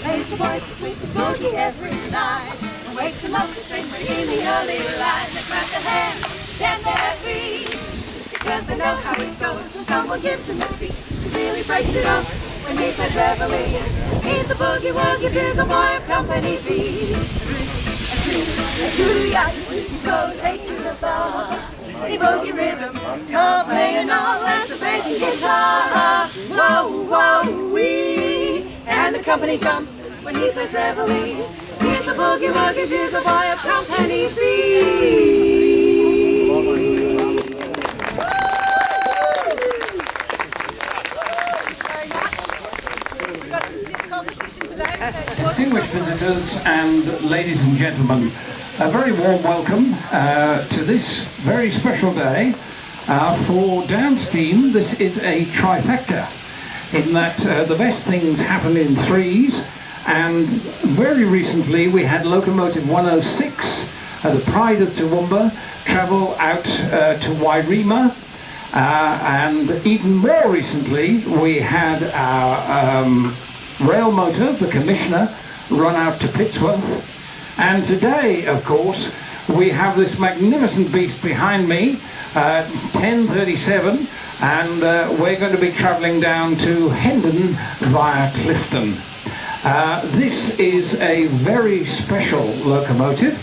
Makes the boys to sleep with boogie every night and wakes them up to sing in the early light. They clap their hands, stand their feet, because they know how it goes when someone gives them a beat. He really breaks it up when he plays reveille. He's the boogie woogie bugle boy of Company B. And to the yacht, he goes 8 to the bar. The boogie rhythm, come playing all as the bass and guitar. Whoa, whoa, wee. And the company jumps when he plays reveille. He's the boogie woogie bugle boy of Company B. Distinguished visitors and ladies and gentlemen, a very warm welcome to this very special day. For Downsteam, this is a trifecta, in that the best things happen in threes, and very recently we had Locomotive 106, the Pride of Toowoomba, travel out to Wairima, and even more recently we had our rail motor, the Commissioner, run out to Pittsworth. And today, of course, we have this magnificent beast behind me, 1037, and we're going to be travelling down to Hendon via Clifton. This is a very special locomotive.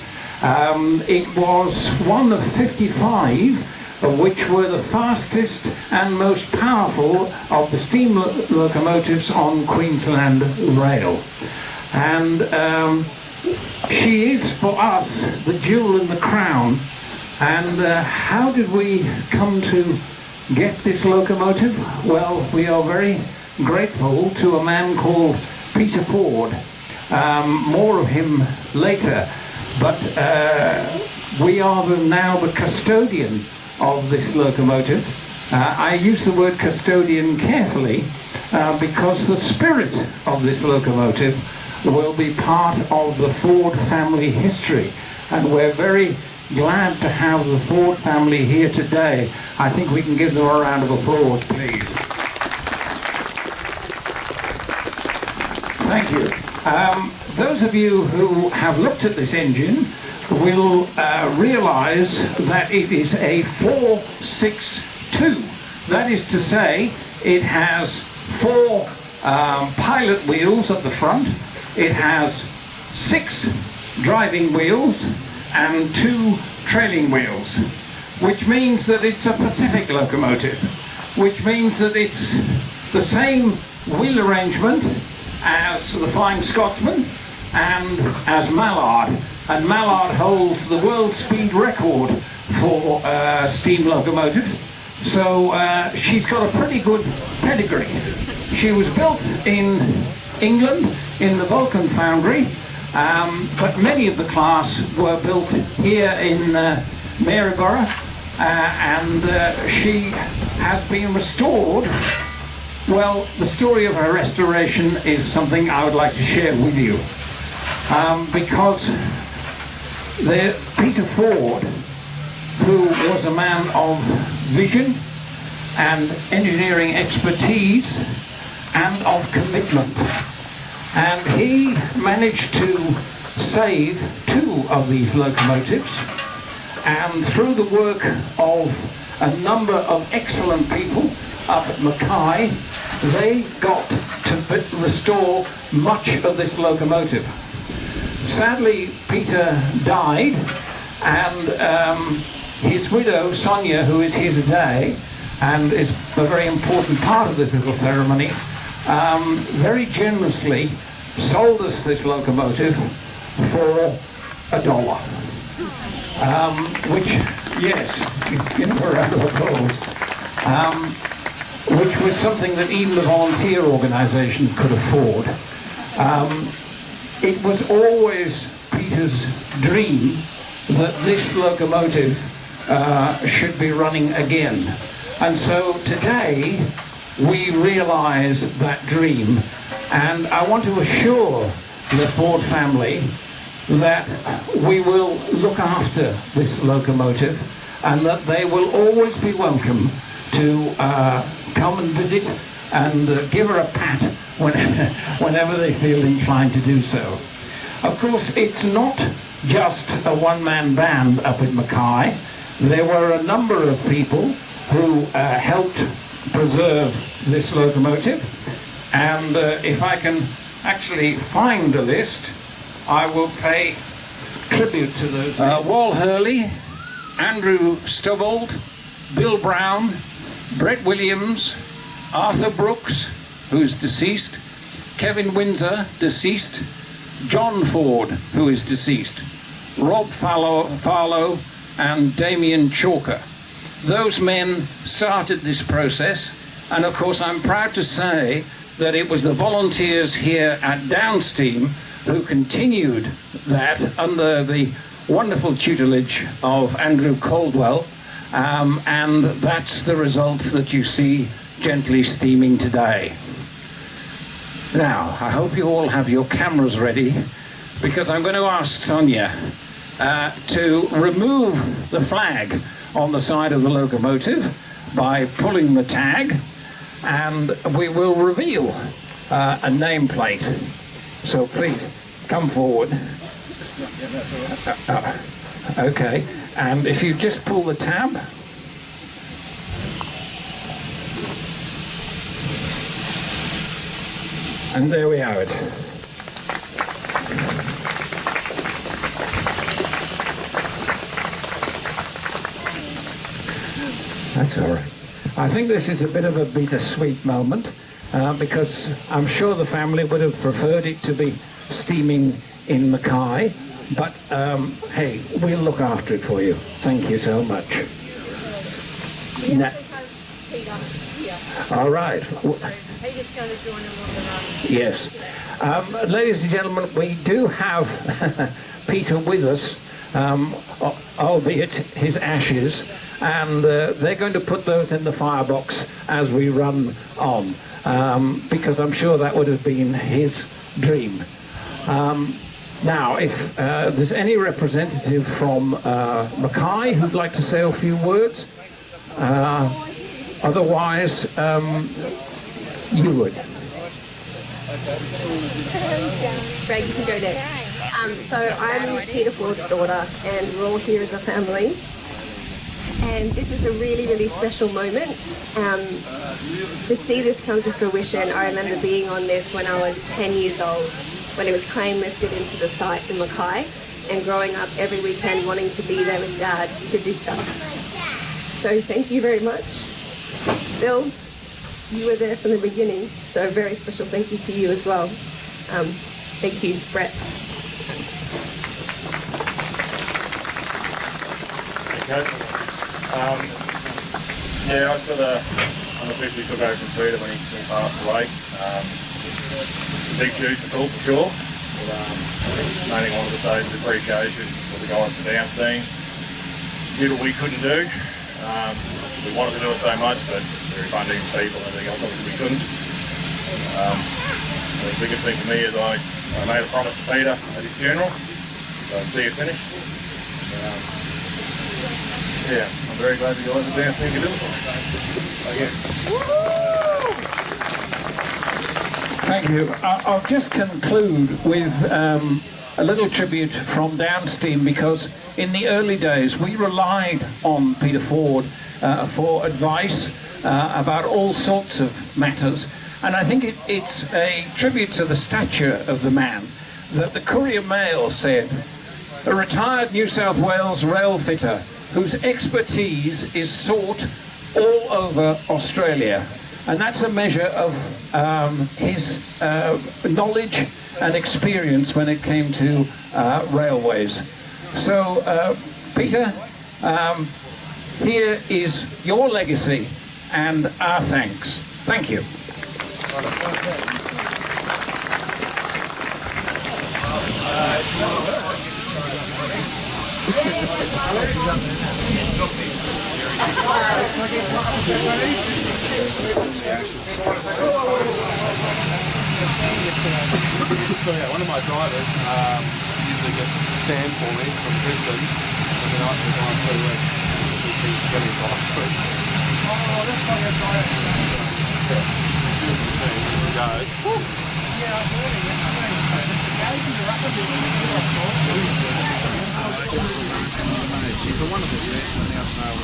It was one of 55 which were the fastest and most powerful of the steam locomotives on Queensland Rail. And she is, for us, the jewel in the crown. And how did we come to get this locomotive? Well, we are very grateful to a man called Peter Ford. More of him later. But we are now the custodian of this locomotive. I use the word custodian carefully because the spirit of this locomotive will be part of the Ford family history, and we're very glad to have the Ford family here today. I think we can give them a round of applause, please. Thank you. Those of you who have looked at this engine will realize that it is a 462. That is to say, it has 4 pilot wheels at the front, it has 6 driving wheels and 2 trailing wheels, which means that it's a Pacific locomotive, which means that it's the same wheel arrangement as the Flying Scotsman and as Mallard. And Mallard holds the world speed record for steam locomotive. So she's got a pretty good pedigree. She was built in England in the Vulcan foundry, but many of the class were built here in Maryborough, and she has been restored. Well, the story of her restoration is something I would like to share with you, because Peter Ford, who was a man of vision and engineering expertise and of commitment, and he managed to save 2 of these locomotives, and through the work of a number of excellent people up at Mackay, they got to restore much of this locomotive. Sadly, Peter died, and his widow, Sonia, who is here today, and is a very important part of this little ceremony, very generously sold us this locomotive for $1. Which, yes, give a round of applause. Which was something that even the volunteer organisation could afford. It was always Peter's dream that this locomotive should be running again. And so today we realise that dream, and I want to assure the Ford family that we will look after this locomotive and that they will always be welcome to come and visit and give her a pat whenever they feel inclined to do so. Of course, it's not just a one-man band up in Mackay. There were a number of people who helped preserve this locomotive, and if I can actually find the list, I will pay tribute to those. Wal Hurley, Andrew Stovald, Bill Brown, Brett Williams, Arthur Brooks, who's deceased, Kevin Windsor, deceased, John Ford, who is deceased, Rob Farlow and Damien Chalker. Those men started this process, and of course I'm proud to say that it was the volunteers here at Downsteam who continued that under the wonderful tutelage of Andrew Caldwell, and that's the result that you see gently steaming today. Now, I hope you all have your cameras ready, because I'm going to ask Sonia to remove the flag on the side of the locomotive by pulling the tag, and we will reveal a nameplate. So please, come forward. Okay, and if you just pull the tab. And there we have it. That's all right. I think this is a bit of a bittersweet moment because I'm sure the family would have preferred it to be steaming in Mackay, but hey, we'll look after it for you. Thank you so much. All right. Peter's going to join them on the run. Yes. Ladies and gentlemen, we do have Peter with us, albeit his ashes, and they're going to put those in the firebox as we run on, because I'm sure that would have been his dream. Now, if there's any representative from Mackay who'd like to say a few words, otherwise, you would. Ray, you can go next. So I'm Peter Ford's daughter, and we're all here as a family. And this is a really, really special moment. To see this come to fruition, I remember being on this when I was 10 years old, when it was crane lifted into the site in Mackay, and growing up every weekend wanting to be there with Dad to do stuff. So thank you very much. Bill, you were there from the beginning, so a very special thank you to you as well. Thank you, Brett. Okay. Yeah, I sort of unofficially took over from Peter when he passed away. Big shoes to fill for sure. But, main thing I wanted to say is appreciation for the guys at Downsteam. Did what we couldn't do. We wanted to do it so much, but we're funding people and everything else, obviously we couldn't. The biggest thing for me is I made a promise to Peter at his funeral, so I'd see it finished. Yeah, I'm very glad the guys at Downsteam could do it. Thank you. I'll just conclude with a little tribute from Downsteam, because in the early days we relied on Peter Ford for advice about all sorts of matters, and I think it's a tribute to the stature of the man that the Courier Mail said, a retired New South Wales rail fitter whose expertise is sought all over Australia. And that's a measure of his knowledge and experience when it came to railways. So, Peter, here is your legacy and our thanks. Thank you. So yeah, one of my drivers usually gets sand for me from Brisbane, and then after the last 2 weeks, he's getting bike free. Oh, that's not your driver. Yeah. She's a wonderful vet, and now snail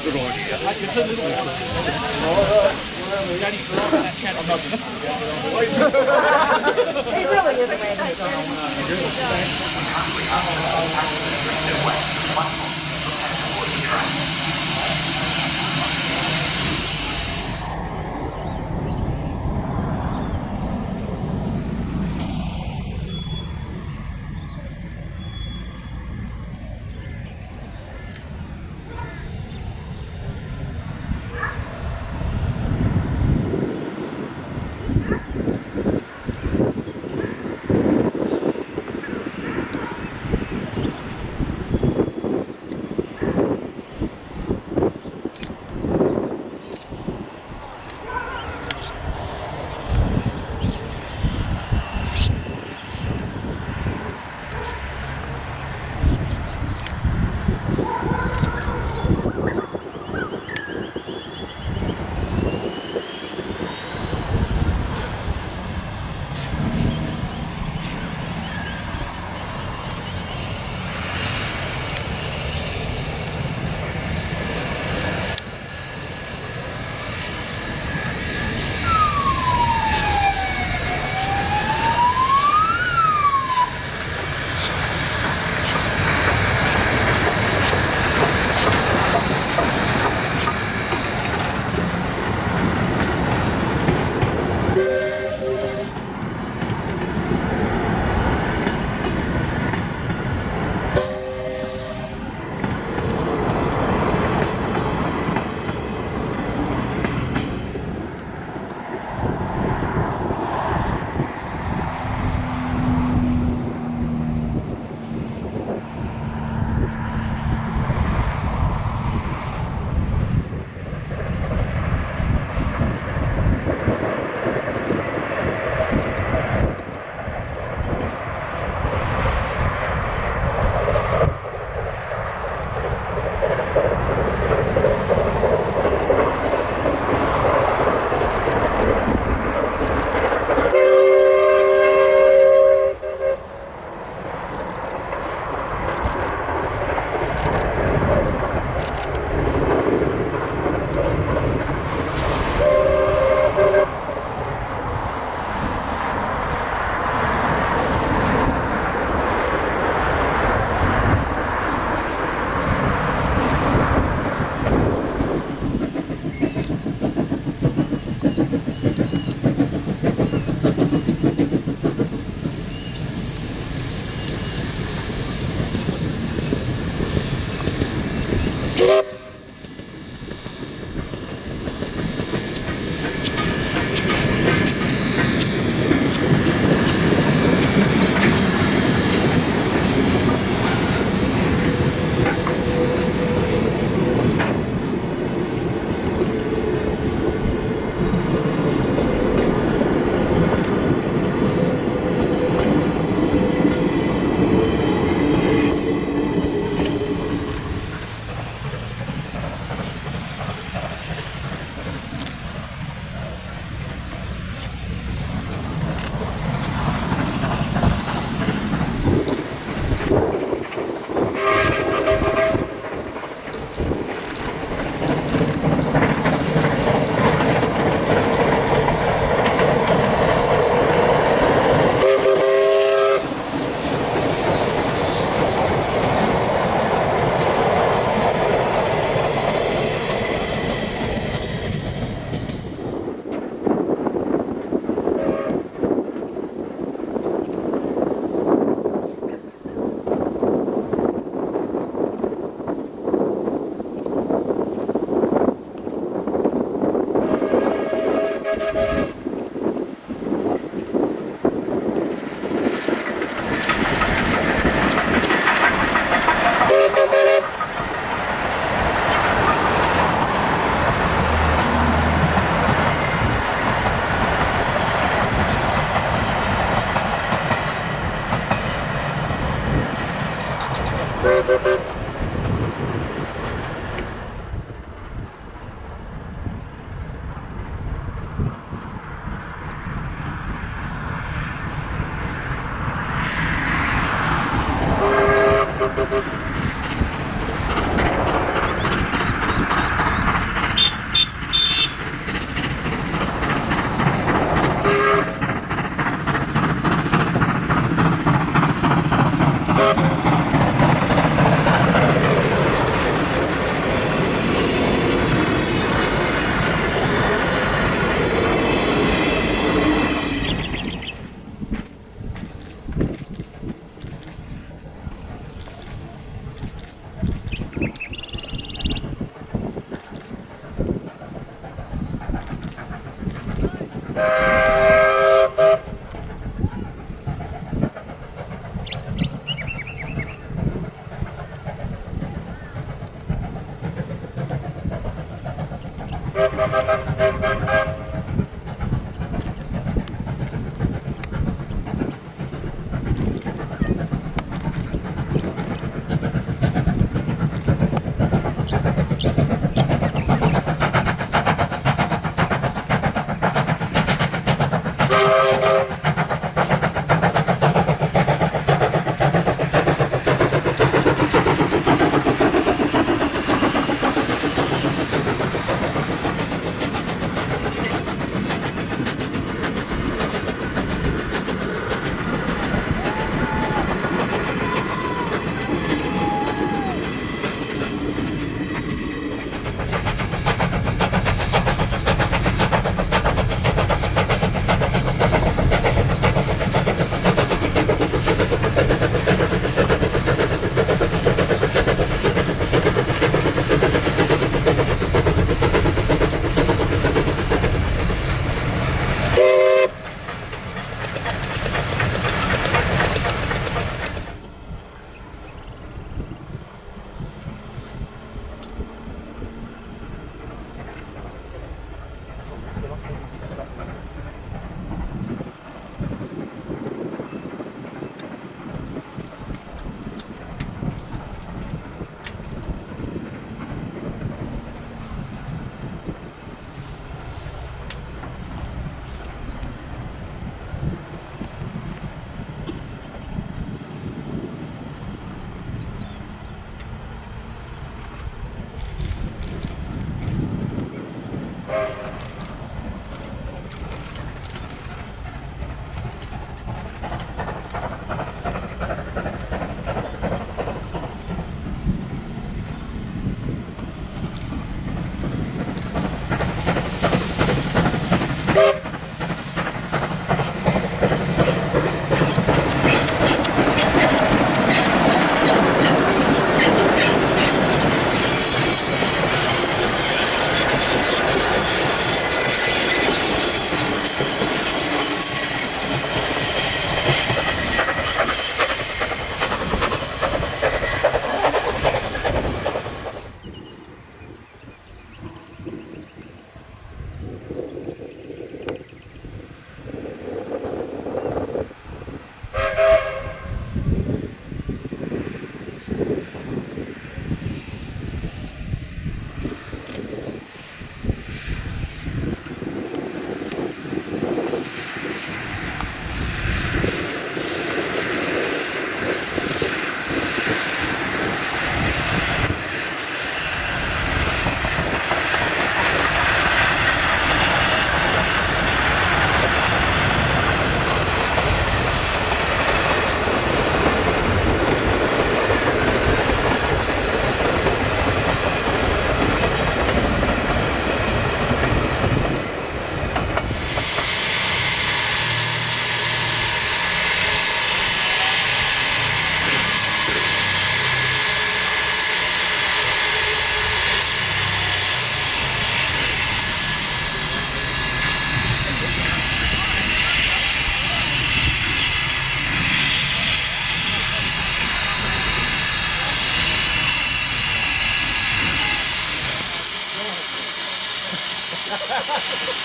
Good idea. Daddy driving that cat on the He really is a man.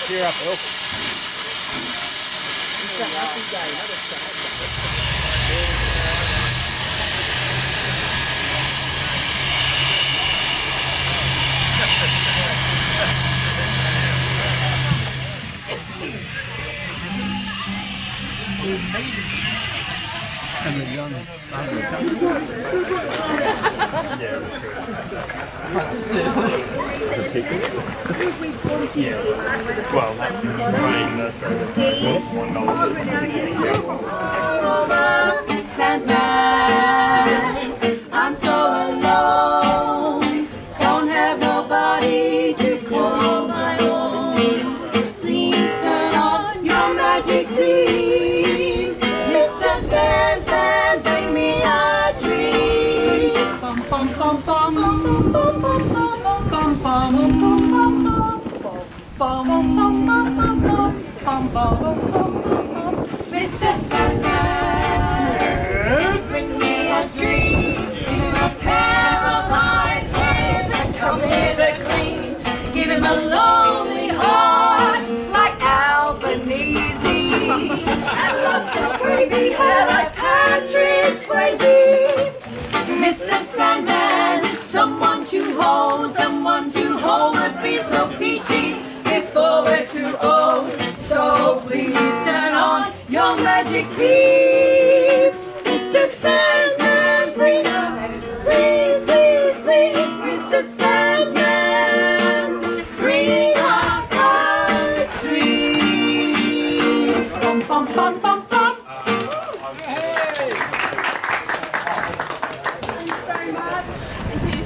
Cheer up, Bill. Well, Sandman, I'm so alone. Don't have nobody to call my own. Please turn on your magic beam, Mr. Sandman, bring me a dream. Bum bum bum bum bum bum bum bum bum bum bum. Mr. Sandman, bring me a dream. Give him a pair of eyes that come with a gleam. Give him a lonely heart like Albanese, and lots of wavy hair like Patrick Swayze. Mr. Sandman, someone to hold would be so peachy before we're too old. So please turn on your magic beam, Mr. Sandman, bring us, please, please, please, Mr. Sandman, bring us a dream. Bum, bum, bum, bum, bum. Thanks very much. Thank you.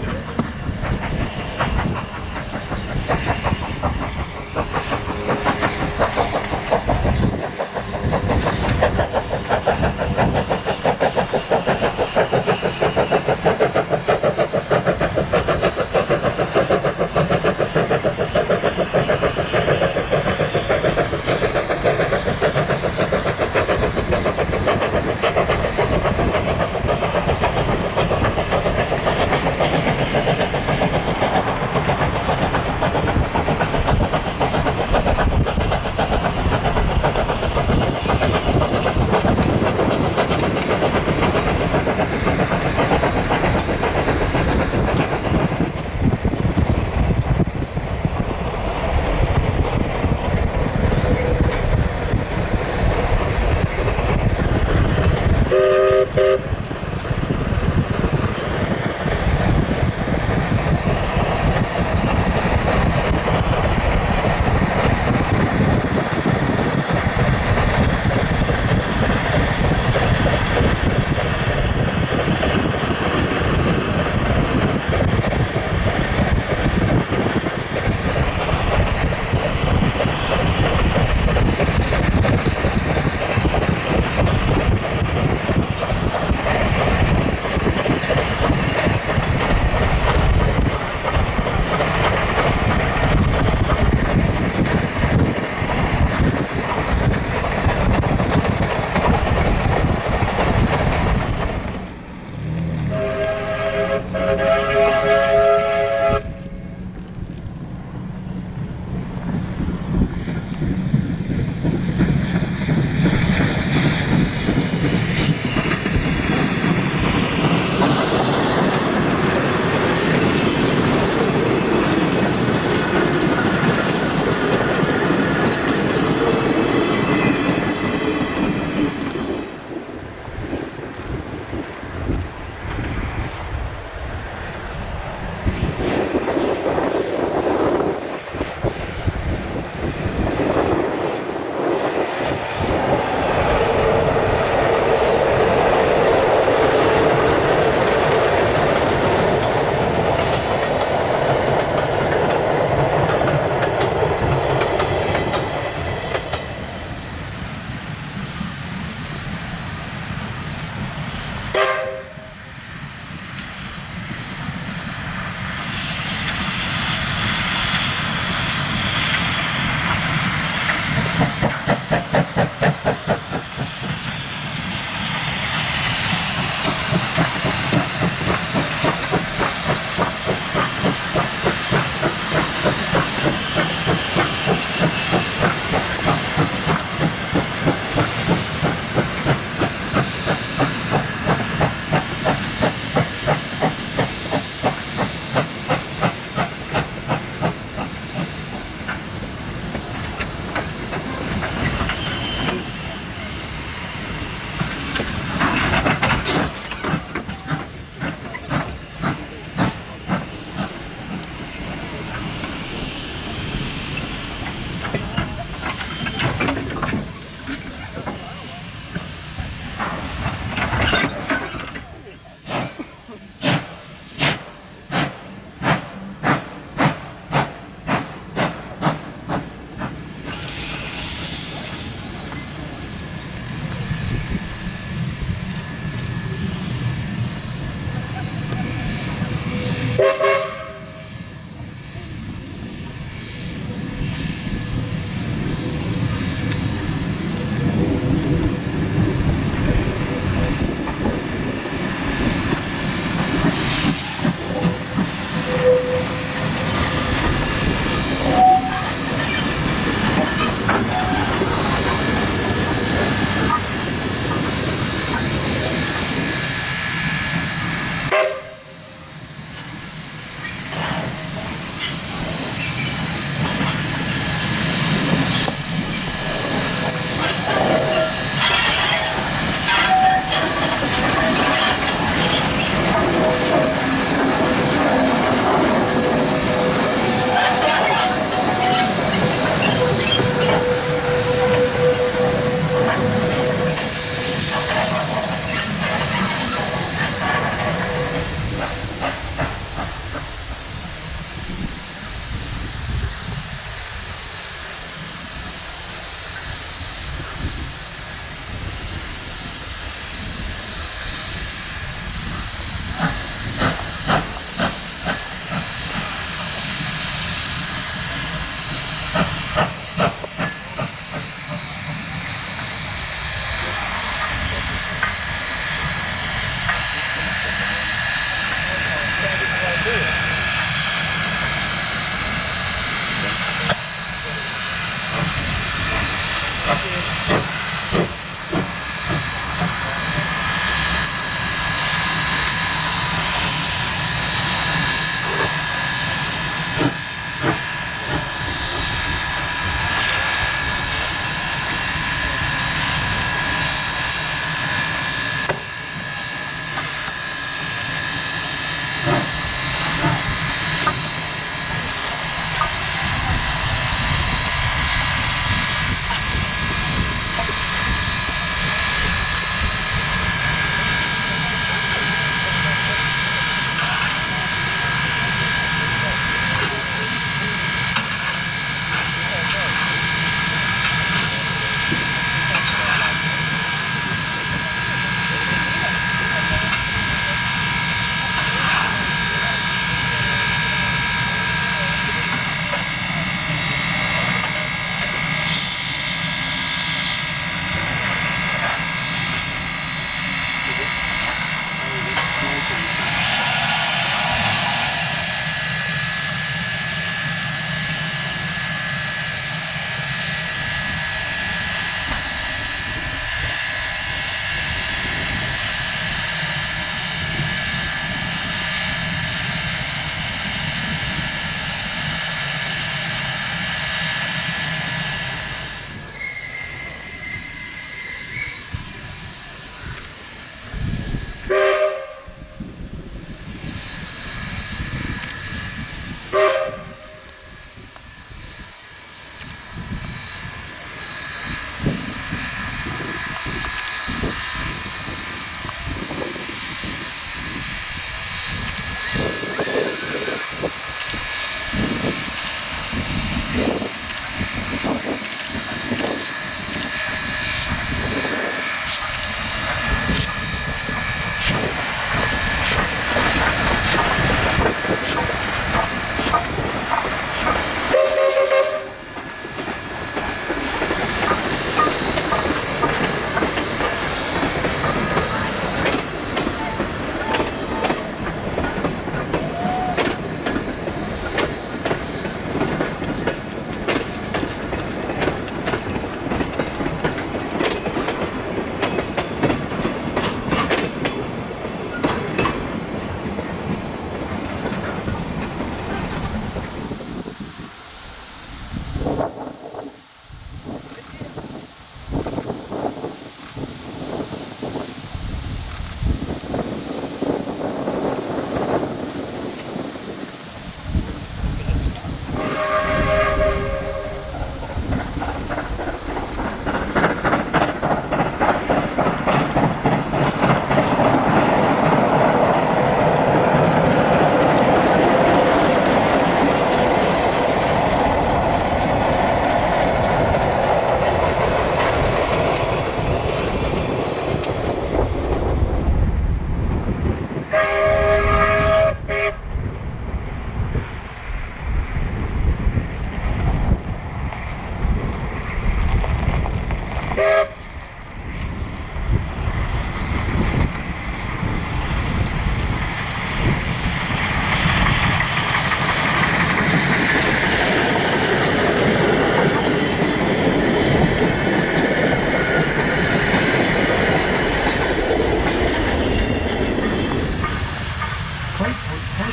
I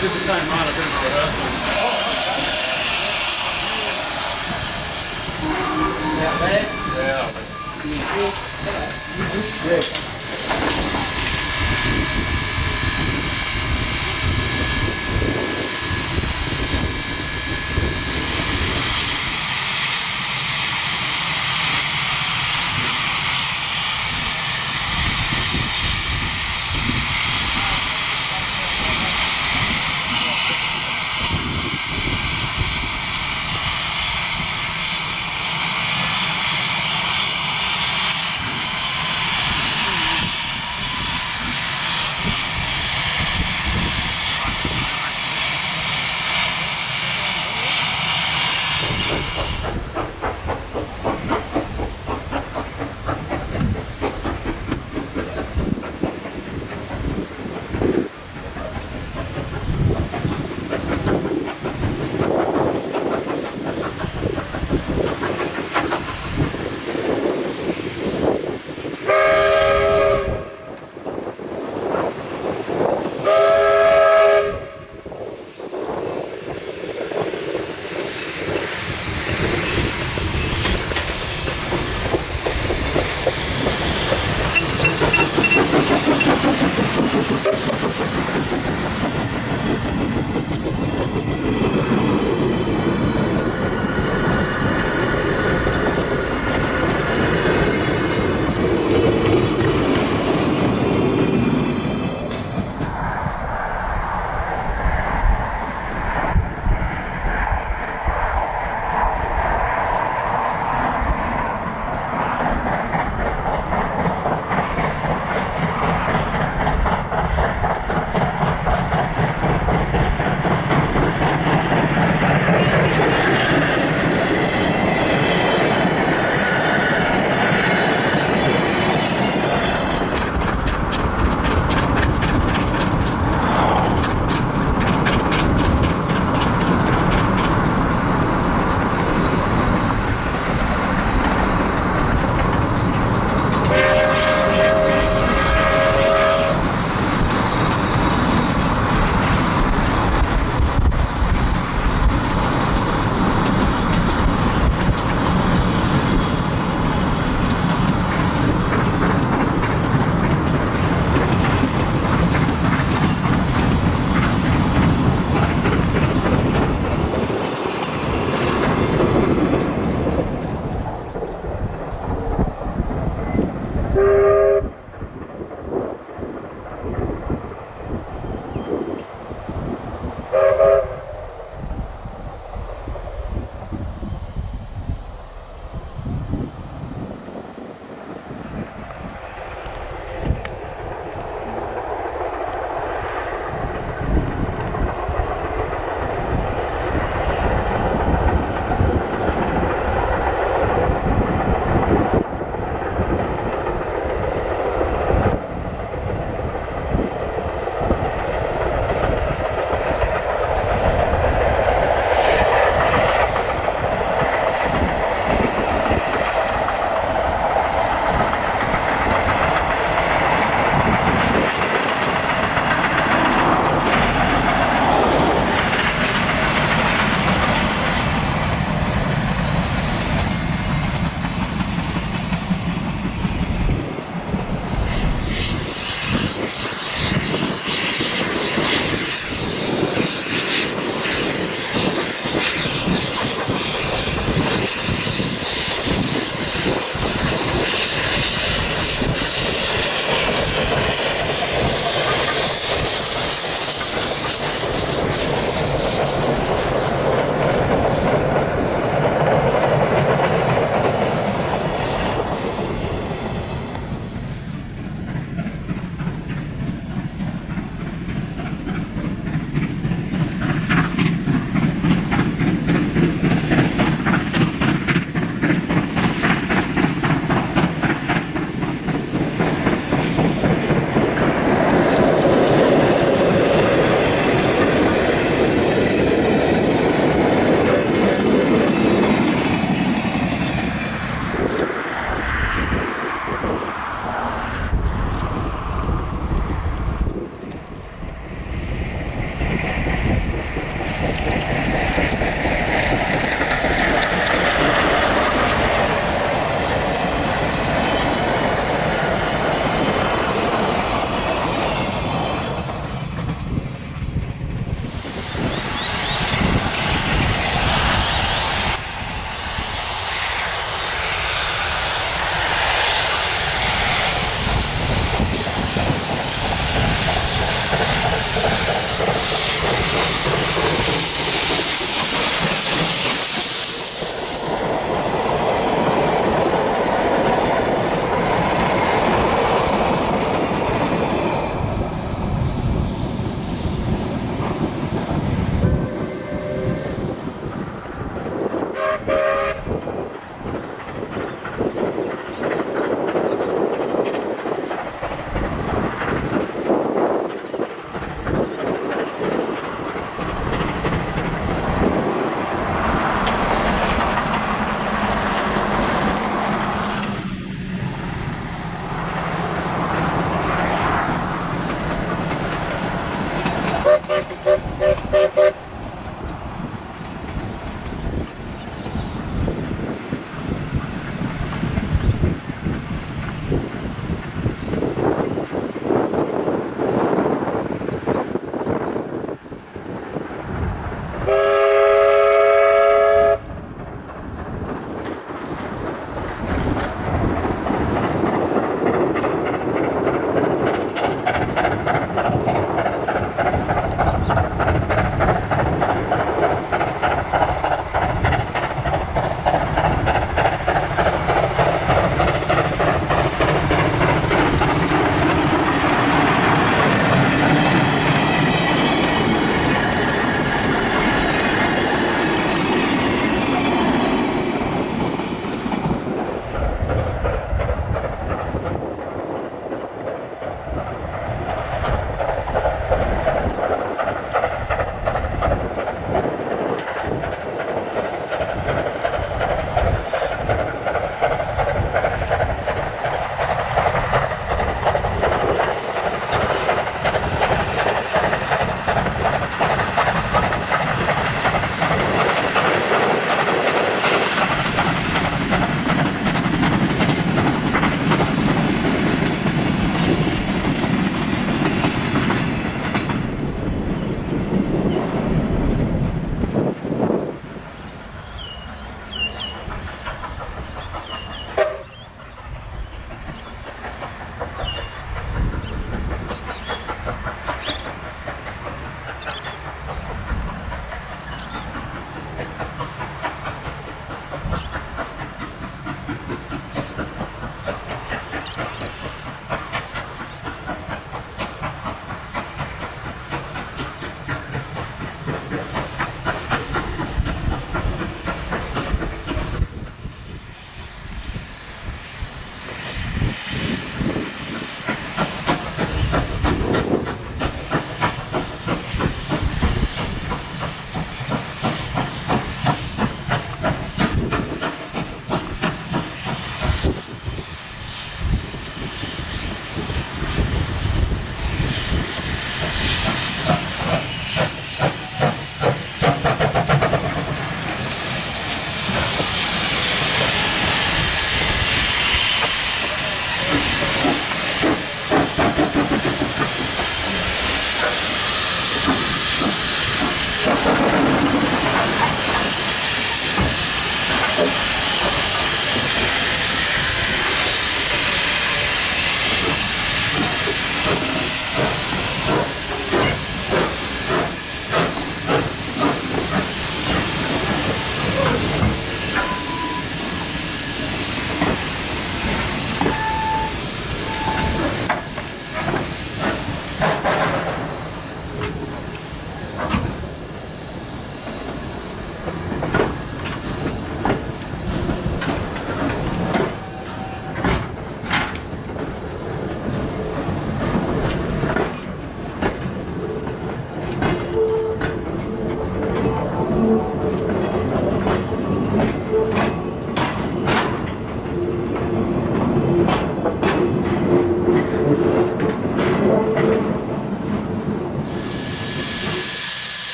did the same run, I did the rehearsal. Out there? Yeah. Good.